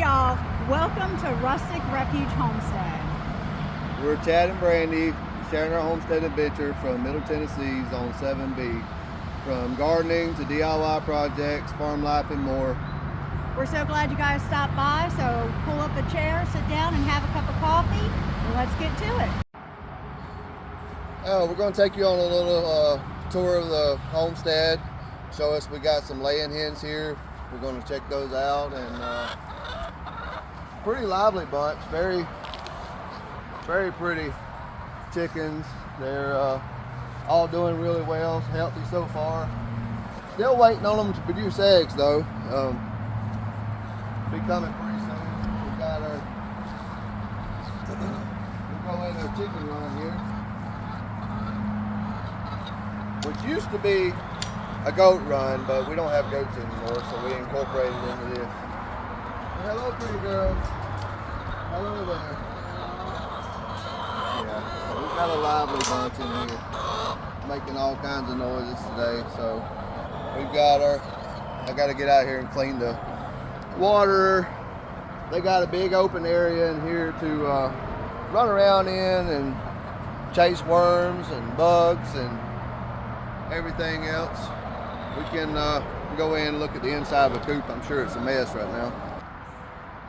y'all, welcome to Rustic Refuge Homestead. We're Chad and Brandy sharing our homestead adventure from Middle Tennessee, Zone 7B. From gardening to DIY projects, farm life, and more. We're so glad you guys stopped by, so pull up a chair, sit down, and have a cup of coffee, and let's get to it. We're going to take you on a little tour of the homestead. Show us we got some laying hens here. We're going to check those out, and pretty lively bunch. Very pretty chickens. They're all doing really well, healthy so far. Still waiting on them to produce eggs though. Be coming pretty soon. We got our we'll go in our chicken run here, which used to be a goat run, but we don't have goats anymore, so we incorporated into this. Hello, pretty girl. Hello there. Yeah, so we've got a lively bunch in here, making all kinds of noises today. So we've got I got to get out here and clean the water. They got a big open area in here to run around in and chase worms and bugs and everything else. We can go in and look at the inside of the coop. I'm sure it's a mess right now.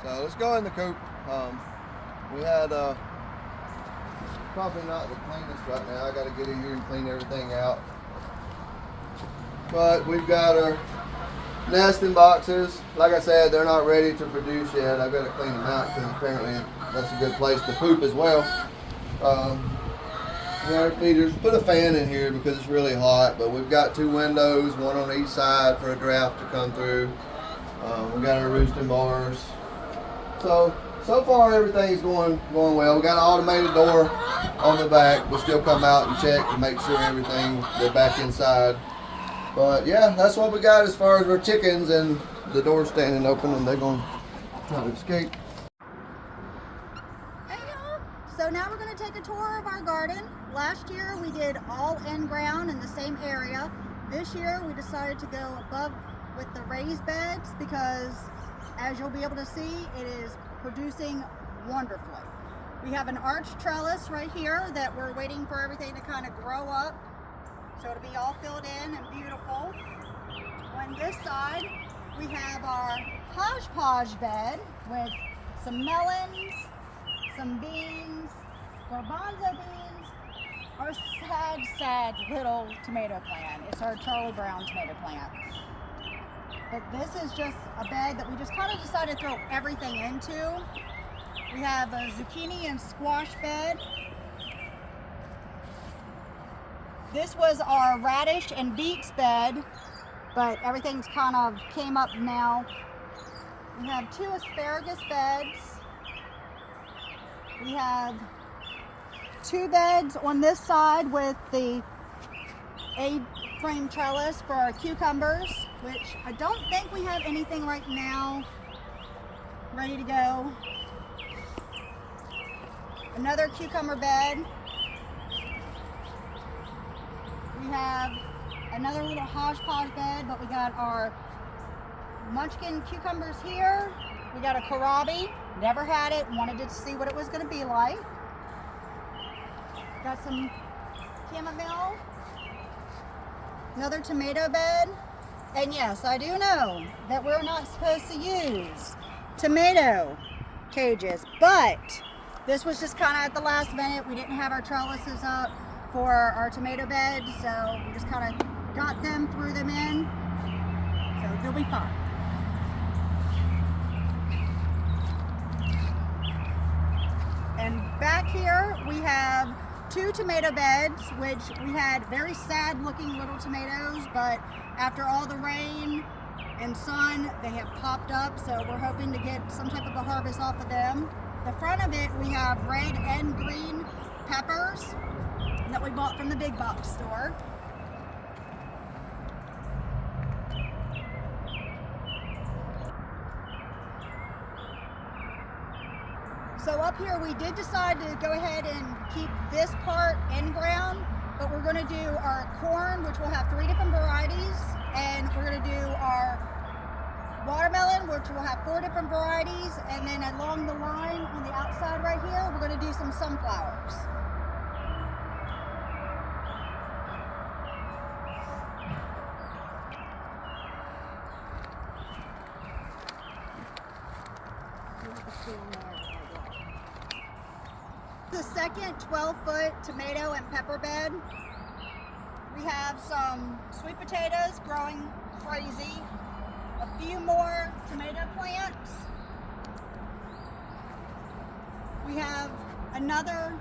So let's go in the coop. We had probably not the cleanest right now. I got to get in here and clean everything out. But we've got our nesting boxes. Like I said, they're not ready to produce yet. I've got to clean them out because apparently that's a good place to poop as well. Our feeders. Put a fan in here because it's really hot, but we've got two windows, one on each side for a draft to come through. We got our roosting bars. So far everything's going well. We got an automated door on the back. We'll still come out and check to make sure they're back inside. But yeah, that's what we got as far as our chickens, and the door's standing open and they're going to try to escape. Hey y'all, so now we're going to take a tour of our garden. Last year we did all in ground in the same area. This year we decided to go above with the raised beds because, as you'll be able to see, it is producing wonderfully. We have an arch trellis right here that we're waiting for everything to kind of grow up, so it'll be all filled in and beautiful. On this side, we have our hodgepodge bed with some melons, some beans, garbanzo beans, our sad little tomato plant. It's our Charlie Brown tomato plant. But this is just a bed that we just kind of decided to throw everything into. We have a zucchini and squash bed. This was our radish and beets bed, but everything's kind of came up now. We have two asparagus beds. We have two beds on this side with the A-frame trellis for our cucumbers, which I don't think we have anything right now ready to go. Another cucumber bed. We have another little hodgepodge bed, but we got our munchkin cucumbers here. We got a kohlrabi, never had it, wanted to see what it was going to be like. Got some chamomile, another tomato bed. And yes, I do know that we're not supposed to use tomato cages, but this was just kind of at the last minute. We didn't have our trellises up for our tomato beds, so we just kind of got them, threw them in, so they'll be fine. And back here we have two tomato beds, which we had very sad looking little tomatoes, but after all the rain and sun, they have popped up, so we're hoping to get some type of a harvest off of them. The front of it, we have red and green peppers that we bought from the big box store. So up here we did decide to go ahead and keep this part in ground, but we're going to do our corn, which will have 3 different varieties, and we're going to do our watermelon, which will have 4 different varieties, and then along the line on the outside right here, we're going to do some sunflowers. The second 12-foot tomato and pepper bed. We have some sweet potatoes growing crazy, a few more tomato plants. We have another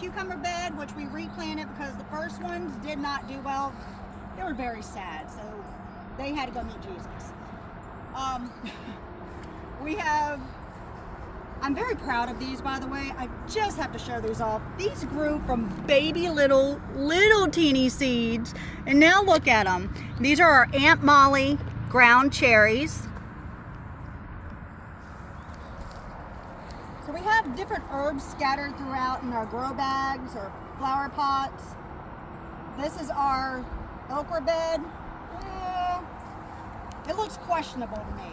cucumber bed, which we replanted because the first ones did not do well. They were very sad, so they had to go meet Jesus. We have, I'm very proud of these, by the way. I just have to show these off. These grew from baby little teeny seeds, and now look at them. These are our Aunt Molly ground cherries. So we have different herbs scattered throughout in our grow bags or flower pots. This is our okra bed. It looks questionable to me.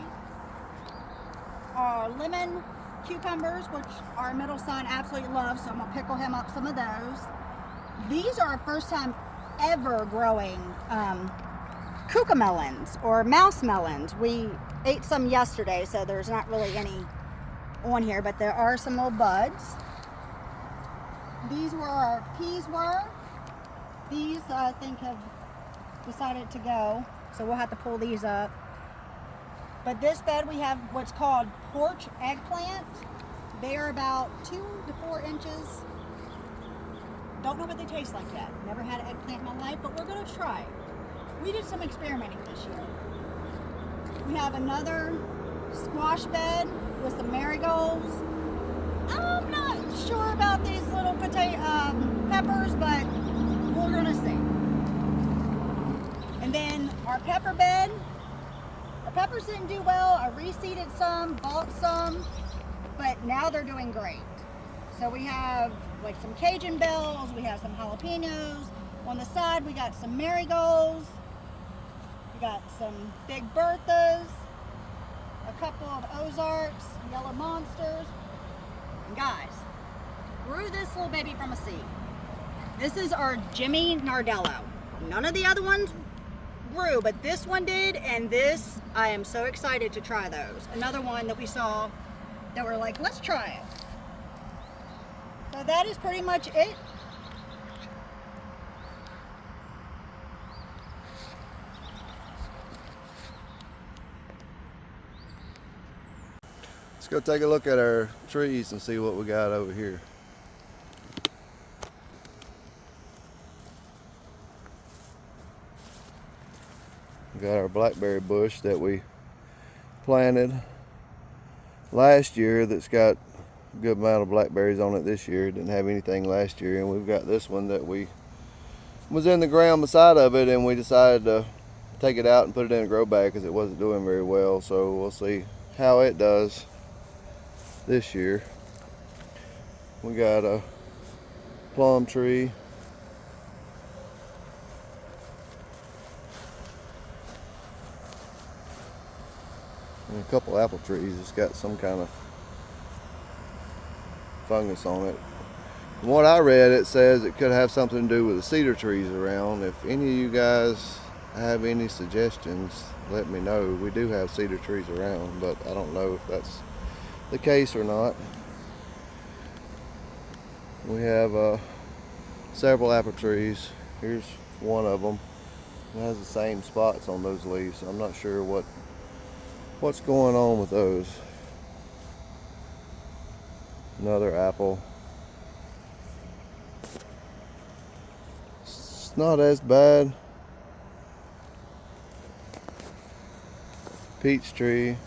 Our lemon cucumbers, which our middle son absolutely loves, so I'm gonna pickle him up some of those. These are our first time ever growing cucamelons or mouse melons. We ate some yesterday, so there's not really any on here, but there are some old buds. These were our peas were. These I think have decided to go, so we'll have to pull these up. But this bed we have what's called porch eggplant. They are about 2 to 4 inches. Don't know what they taste like yet. Never had an eggplant in my life, but we're gonna try. We did some experimenting this year. We have another squash bed with some marigolds. I'm not sure about these little peppers, but we're gonna see. And then our pepper bed. Our peppers didn't do well. I reseeded some, bought some, but now they're doing great. So we have like some Cajun bells, we have some jalapenos. On the side we got some marigolds, we got some big Berthas, a couple of Ozarks, yellow monsters. And guys, grew this little baby from a seed. This is our Jimmy Nardello. None of the other ones grew, but this one did, and this, I am so excited to try those. Another one that we saw that we're like, let's try it. So that is pretty much it. Let's go take a look at our trees and see what we got over here. We got our blackberry bush that we planted last year that's got a good amount of blackberries on it this year. Didn't have anything last year. And we've got this one that we was in the ground beside of it, and we decided to take it out and put it in a grow bag because it wasn't doing very well. So we'll see how it does this year. We got a plum tree. And a couple apple trees. It's got some kind of fungus on it. From what I read, it says it could have something to do with the cedar trees around. If any of you guys have any suggestions, let me know. We do have cedar trees around, but I don't know if that's the case or not. We have several apple trees. Here's one of them. It has the same spots on those leaves, so I'm not sure what's going on with those. Another apple. It's not as bad. Peach tree.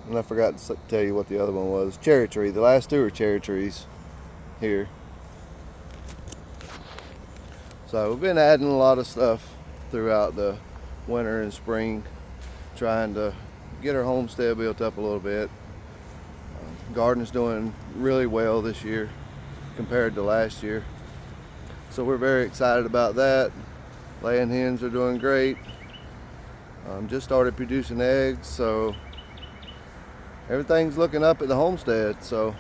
And I forgot to tell you what the other one was. Cherry tree. The last two are cherry trees here. So we've been adding a lot of stuff throughout the winter and spring, trying to get our homestead built up a little bit. Garden's doing really well this year compared to last year, so we're very excited about that. Laying hens are doing great. Just started producing eggs, so everything's looking up at the homestead. So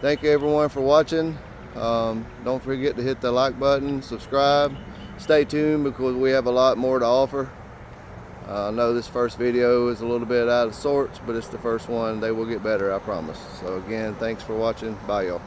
thank you everyone for watching. Don't forget to hit the like button, subscribe, stay tuned because we have a lot more to offer. I know this first video is a little bit out of sorts, but it's the first one. They will get better, I promise. So again, thanks for watching. Bye, y'all.